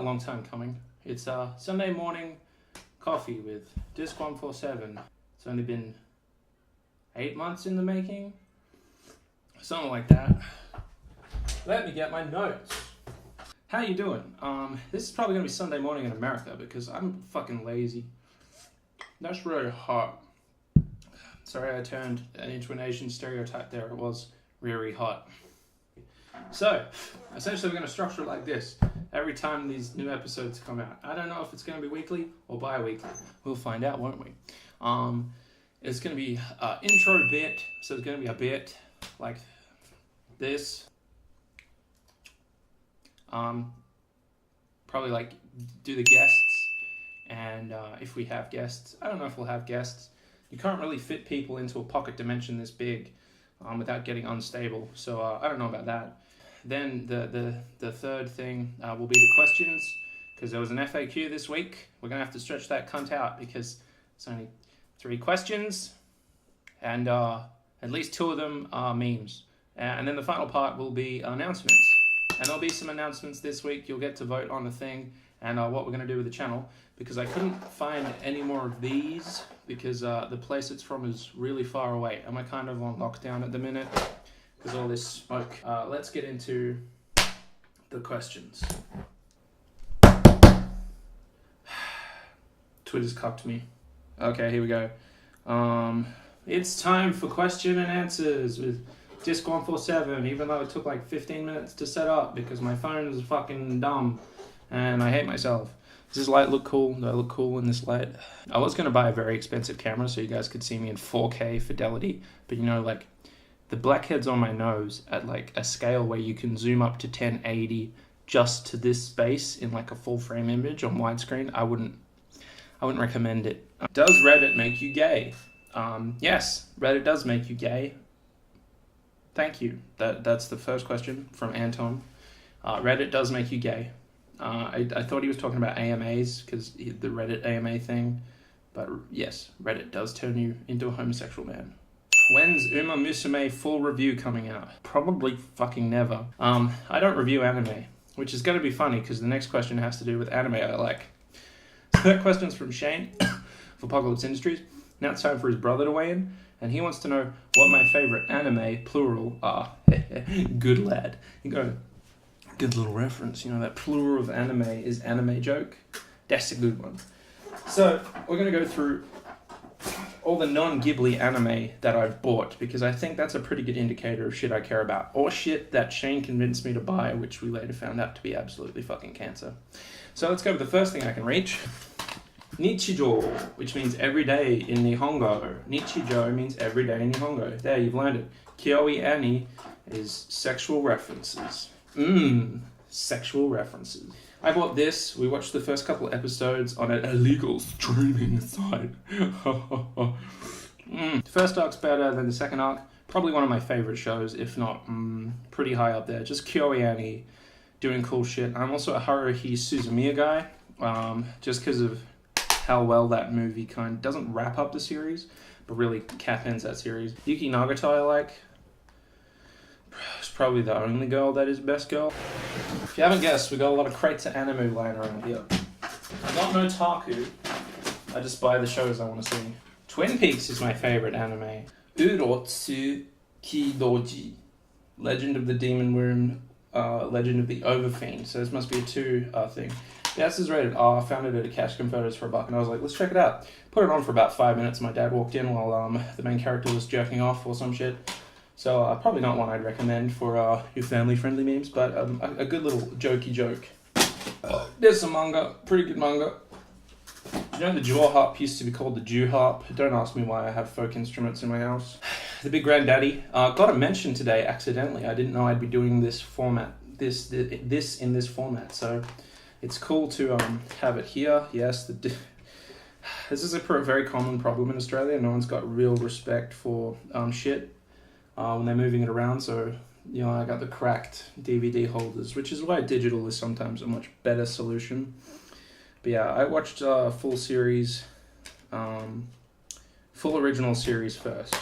long time coming. It's Sunday morning coffee with disc147. It's only been 8 months in the making, something like that. Let me get my notes. How you doing? This is probably gonna be Sunday morning in America because I'm fucking lazy. That's really hot. Sorry, I turned into an Asian stereotype there. It was really hot. So, essentially we're going to structure it like this. Every time these new episodes come out. I don't know if it's going to be weekly or bi-weekly. We'll find out, won't we? It's going to be an intro bit. So it's going to be a bit like this. Probably like do the guests. And if we have guests, I don't know if we'll have guests. You can't really fit people into a pocket dimension this big without getting unstable. So I don't know about that. Then the third thing will be the questions, because there was an FAQ this week. We're going to have to stretch that cunt out because it's only 3 questions and at least 2 of them are memes. And then the final part will be announcements. And there'll be some announcements this week. You'll get to vote on the thing and what we're going to do with the channel, because I couldn't find any more of these because the place it's from is really far away. And we're kind of on lockdown at the minute because all this smoke. Let's get into the questions. Twitter's cucked me. Okay, here we go. It's time for question and answers with disc147, even though it took like 15 minutes to set up because my phone is fucking dumb and I hate myself. Does this light look cool? Do I look cool in this light? I was going to buy a very expensive camera so you guys could see me in 4K fidelity, but you know, like, the blackheads on my nose at like a scale where you can zoom up to 1080 just to this space in like a full frame image on widescreen, I wouldn't recommend it. Does Reddit make you gay? Yes, Reddit does make you gay. Thank you. That's the first question from Anton. Reddit does make you gay. I thought he was talking about AMAs because the Reddit AMA thing, but yes, Reddit does turn you into a homosexual man. When's Uma Musume full review coming out? Probably fucking never. I don't review anime, which is going to be funny because the next question has to do with anime I like. So that question's from Shane of Apocalypse Industries. Now it's time for his brother to weigh in, and he wants to know what my favorite anime, plural, are. Good lad. You go, good little reference. You know, that plural of anime is anime joke. That's a good one. So we're going to go through all the non-Ghibli anime that I've bought, because I think that's a pretty good indicator of shit I care about, or shit that Shane convinced me to buy, which we later found out to be absolutely fucking cancer. So let's go with the first thing I can reach. Nichijo, which means every day in Nihongo. Nichijo means every day in Nihongo. There, you've learned it. Kyoi Ani is sexual references. Sexual references. I bought this. We watched the first couple episodes on an illegal streaming site. First arc's better than the second arc. Probably one of my favorite shows, if not pretty high up there. Just Kyoi Ani doing cool shit. I'm also a Haruhi Suzumiya guy, just because of how well that movie kind of doesn't wrap up the series, but really cap ends that series. Yuki Nagata I like. She's probably the only girl that is best girl. If you haven't guessed, we got a lot of crates of anime lying around here. Not no Taku. I just buy the shows I want to see. Twin Peaks is my favorite anime. Urotsu Kidoji. Legend of the Demon Womb, Legend of the Overfiend. So this must be a 2 thing. Yeah, this is rated R. I found it at a cash converters for $1 and I was like, let's check it out. Put it on for about 5 minutes. My dad walked in while the main character was jerking off or some shit. So probably not one I'd recommend for your family-friendly memes, but a good little jokey joke. There's some manga, pretty good manga. You know the jaw harp used to be called the Jew harp? Don't ask me why I have folk instruments in my house. The Big Granddaddy. Got a mention today accidentally. I didn't know I'd be doing this format, this in this format, so it's cool to have it here. Yes, this is a very common problem in Australia. No one's got real respect for shit when they're moving it around. So, you know, I got the cracked DVD holders, which is why digital is sometimes a much better solution. But yeah, I watched full original series first.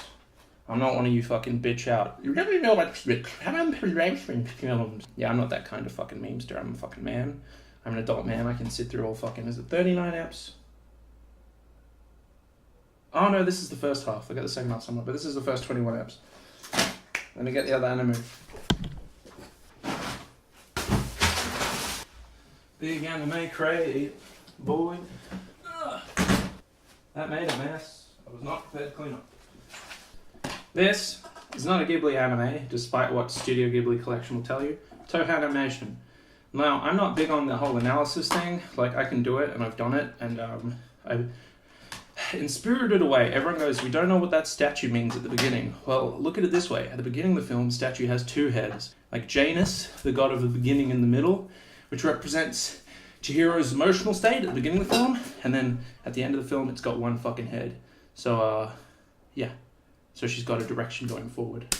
I'm not one of you fucking bitch out. You never know what's the common films. Yeah, I'm not that kind of fucking memester. I'm a fucking man. I'm an adult man. I can sit through all fucking, is it 39 eps? Oh no, this is the first half. I got the second half somewhere, but this is the first 21 eps. Let me get the other anime. Big anime crate, boy. That made a mess. I was not prepared to clean up. This is not a Ghibli anime, despite what Studio Ghibli Collection will tell you. Toho Animation. Now, I'm not big on the whole analysis thing. Like, I can do it, and I've done it, and in Spirited Away, everyone goes, we don't know what that statue means at the beginning. Well, look at it this way. At the beginning of the film, the statue has two heads. Like Janus, the god of the beginning in the middle, which represents Chihiro's emotional state at the beginning of the film, and then at the end of the film, it's got one fucking head. So, yeah. So she's got a direction going forward.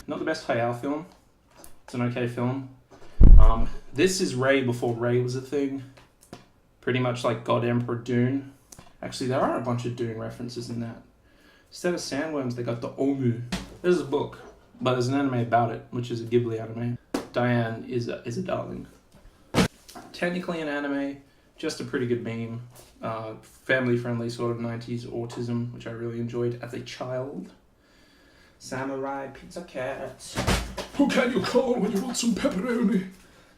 Not the best Hayao film. It's an okay film. This is Rey before Rey was a thing. Pretty much like God Emperor Dune. Actually, there are a bunch of Dune references in that. Instead of sandworms, they got the Omu. There's a book, but there's an anime about it, which is a Ghibli anime. Diane is a darling. Technically an anime, just a pretty good meme. Family-friendly sort of 90s autism, which I really enjoyed as a child. Samurai Pizza Cat. Who can you call when you want some pepperoni?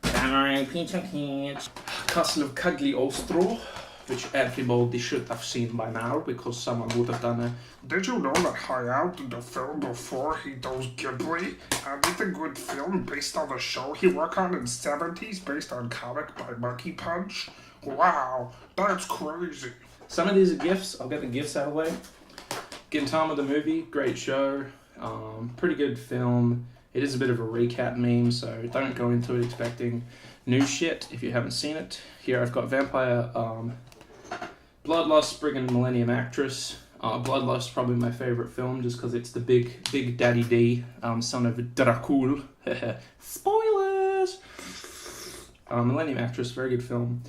Samurai Pizza Cat. Castle of Cagliostro, which everybody should have seen by now because someone would have done a... Did you know that Hayao did the film before he does Ghibli? And it's a good film based on the show he worked on in the 70s based on comic by Monkey Punch? Wow, that's crazy. Some of these are GIFs. I'll get the GIFs out of the way. Gintama the movie, great show. Pretty good film. It is a bit of a recap meme, so don't go into it expecting new shit if you haven't seen it. Here I've got Vampire, Bloodlust, Brigand Millennium Actress. Bloodlust is probably my favourite film just because it's the big Daddy D, son of Dracul. Spoilers! Millennium Actress, very good film.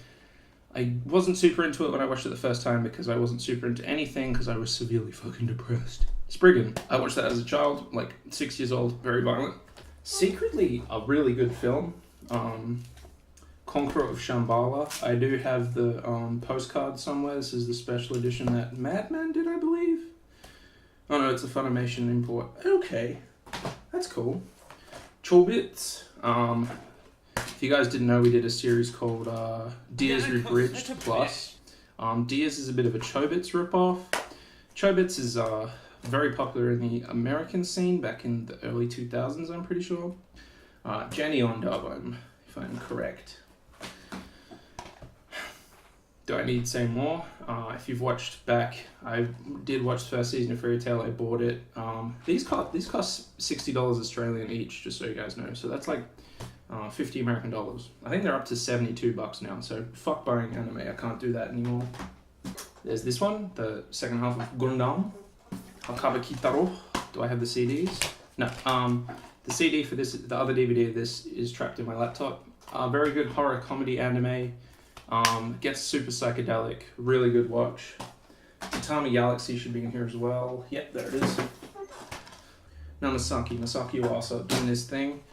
I wasn't super into it when I watched it the first time because I wasn't super into anything because I was severely fucking depressed. Spriggan. I watched that as a child, like 6 years old, very violent. Secretly a really good film. Conqueror of Shambhala. I do have the postcard somewhere. This is the special edition that Madman did, I believe. Oh no, it's a Funimation import. Okay, that's cool. Chobits. If you guys didn't know, we did a series called Deers Rebridged Plus. Deers is a bit of a Chobits ripoff. Chobits is very popular in the American scene back in the early 2000s, I'm pretty sure. Jenny on dub, if I'm correct. Do I need to say more? If you've watched back, I did watch the first season of Fairy Tail, I bought it. These cost $60 Australian each, just so you guys know. So that's like 50 American dollars. I think they're up to $72 now, so fuck buying anime, I can't do that anymore. There's this one, the second half of Gundam, Hakaba Kitaro. Do I have the CDs? No, the CD for this, the other DVD of this is trapped in my laptop. Very good horror comedy anime, gets super psychedelic, really good watch. Utami Galaxy should be in here as well. Yep, there it is. Now Masaki Yuasa doing this thing.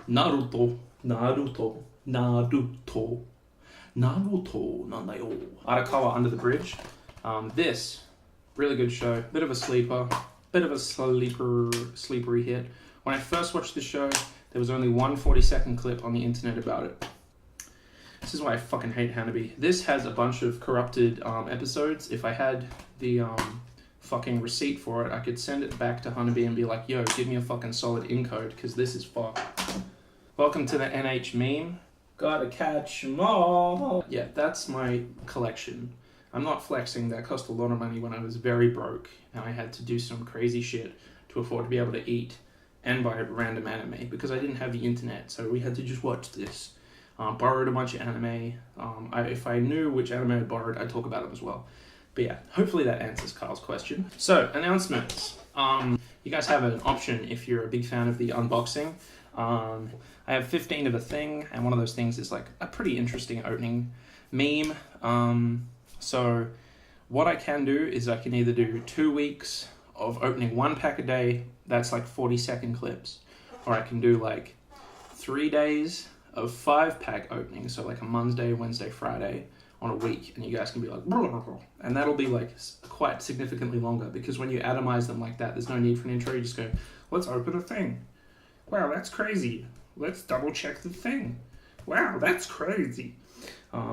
Naruto, Nandayo. Arakawa Under the Bridge. This, really good show. Bit of a sleeper. Sleepery hit. When I first watched the show, there was only one 40-second clip on the internet about it. This is why I fucking hate Hanabi. This has a bunch of corrupted episodes. If I had the fucking receipt for it, I could send it back to Hanabi and be like, yo, give me a fucking solid encode, because this is fucked. Welcome to the NH meme. Gotta catch 'em all. Yeah, that's my collection. I'm not flexing, that cost a lot of money when I was very broke and I had to do some crazy shit to afford to be able to eat and buy random anime because I didn't have the internet, so we had to just watch this. Borrowed a bunch of anime. If I knew which anime I borrowed, I'd talk about them as well. But yeah, hopefully that answers Carl's question. So, announcements. You guys have an option if you're a big fan of the unboxing. I have 15 of a thing, and one of those things is like a pretty interesting opening meme. So what I can do is I can either do 2 weeks of opening 1 pack a day, that's like 40-second clips, or I can do like 3 days of 5-pack openings, so like a Monday, Wednesday, Friday on a week, and you guys can be like, blah, blah, blah. And that'll be like quite significantly longer, because when you atomize them like that, there's no need for an intro. You just go, let's open a thing. Wow, that's crazy. Let's double check the thing. Wow, that's crazy.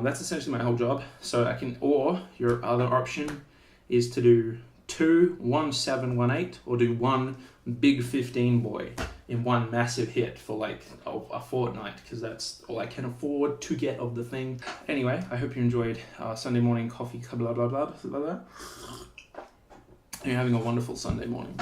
That's essentially my whole job. So I can, or your other option is to do 2 1718, or do 1 big 15 boy in one massive hit for like a fortnight, because that's all I can afford to get of the thing. Anyway, I hope you enjoyed Sunday morning coffee, blah, blah, blah, blah, blah. You're having a wonderful Sunday morning.